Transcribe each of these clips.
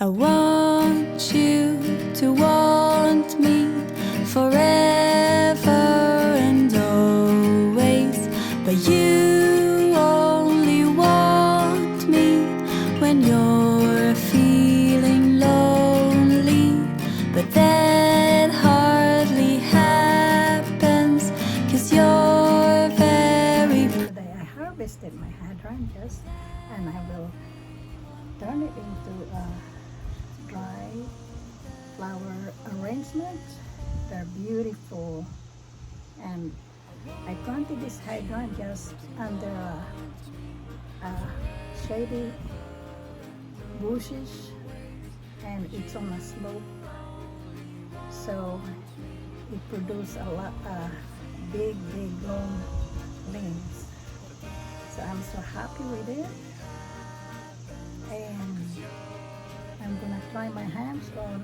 I want you to want me forever and always, but you only want me when you're feeling lonely. But that hardly happens, 'cause you're very Today I harvested my hydrangeas and I will turn it into a dry flower arrangement. They're beautiful, and I planted these hydrangeas under a shady bushes, and it's on a slope, so it produces a lot big long limbs. So I'm so happy with it, and I'm gonna try my hands on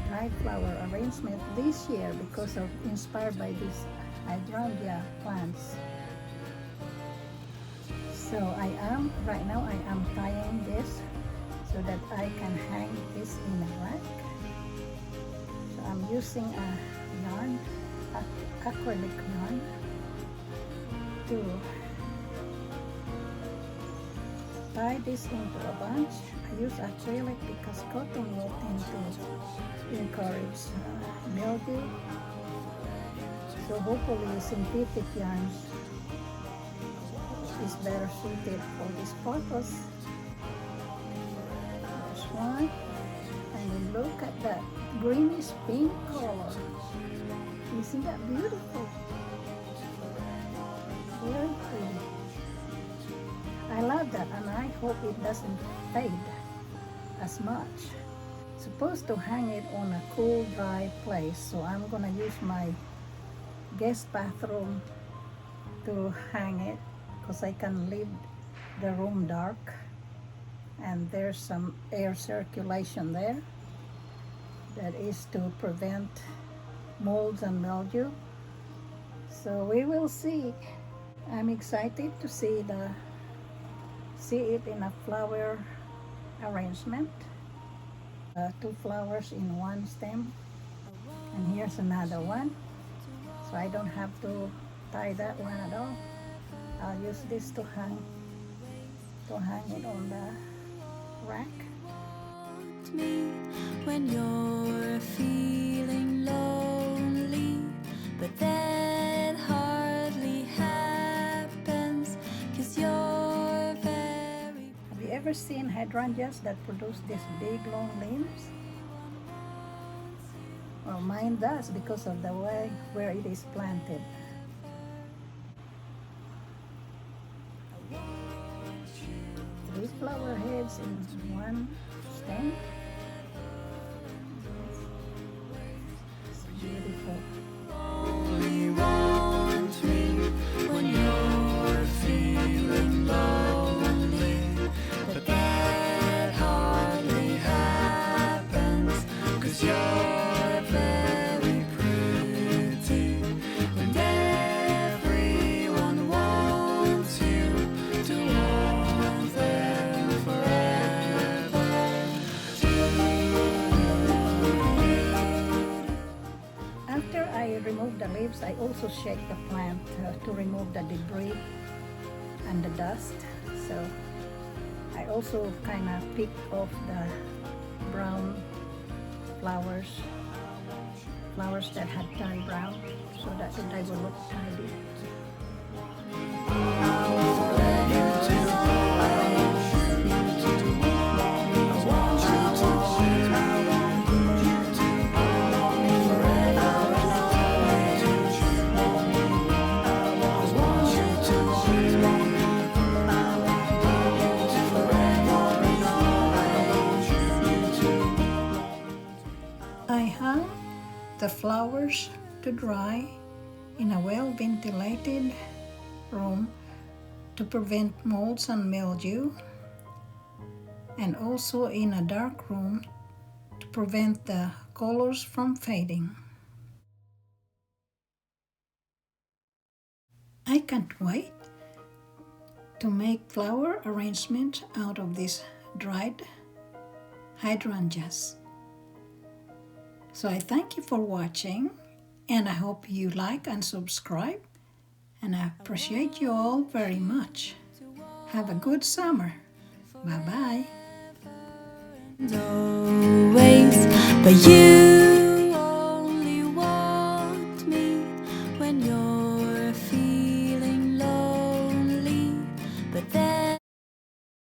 dry flower arrangement this year because of inspired by these hydrangea plants. So right now I am tying this so that I can hang this in a rack. So I'm using a yarn, acrylic yarn, to tie this into a bunch. I use acrylic because cotton will tend to encourage mildew. So hopefully synthetic yarns is better suited for this purpose. There's one, and then look at that greenish pink color. Isn't that beautiful? Very pretty. I love that, and I hope it doesn't fade as much. Supposed to hang it on a cool, dry place, so I'm gonna use my guest bathroom to hang it because I can leave the room dark and there's some air circulation there. That is to prevent molds and mildew. So we will see. I'm excited to see it in a flower arrangement. 2 flowers in one stem, and here's another one, so I don't have to tie that one at all. I'll use this to hang it on the rack. me when you're feeling lonely, but that hardly happens, 'cause you're very... Have you ever seen hydrangeas that produce these big long limbs? Well, mine does because of the way where it is planted. 3 flower heads in one stem. It's beautiful. Only want me when you're feeling lonely, but that hardly happens, 'cause you're very pretty, and everyone wants you to want them forever. After I remove the leaves, I also shake the plant to remove the debris and the dust. So I also kind of pick off the brown flowers that had turned brown, so that they will look tidy. I hung the flowers to dry in a well-ventilated room to prevent molds and mildew, and also in a dark room to prevent the colors from fading. I can't wait to make flower arrangement out of these dried hydrangeas. So I thank you for watching, and I hope you like and subscribe, and I appreciate you all very much. Have a good summer. Bye-bye. Always, but you